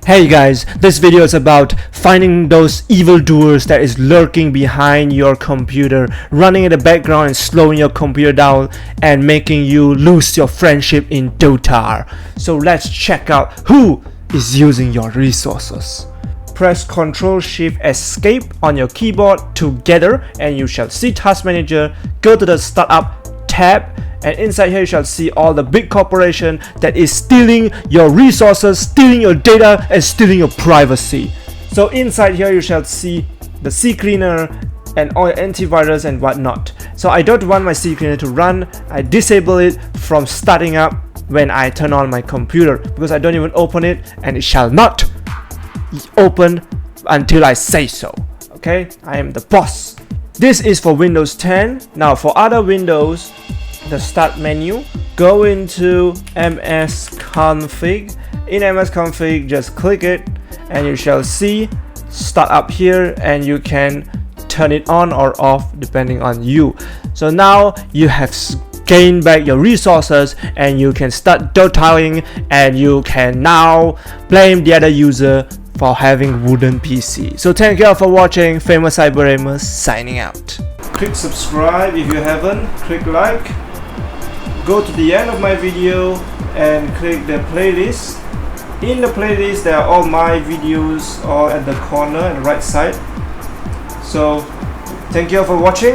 Hey guys, this video is about finding those evildoers that is lurking behind your computer, running in the background and slowing your computer down and making you lose your friendship in Dota. So let's check out who is using your resources. Press Ctrl Shift Escape on your keyboard together and you shall see Task Manager. Go to the Startup tab. And inside here you shall see all the big corporation that is stealing your resources, stealing your data and stealing your privacy. So inside here you shall see the CCleaner and all your antivirus and whatnot. So I don't want my CCleaner to run. I disable it from starting up when I turn on my computer because I don't even open it and it shall not open until I say so. Okay, I am the boss. This is for Windows 10. Now for other Windows, the start menu, go into MS Config. In MS Config, just click it and you shall see start up here and you can turn it on or off depending on you. So now you have gained back your resources and you can start Dotaing, and you can now blame the other user for having wooden PC. So thank you all for watching. Famous Cyber Amos signing out. Click subscribe if you haven't, click like. Go to the end of my video and click the playlist. In the playlist there are all my videos all at the corner and right side. So thank you all for watching.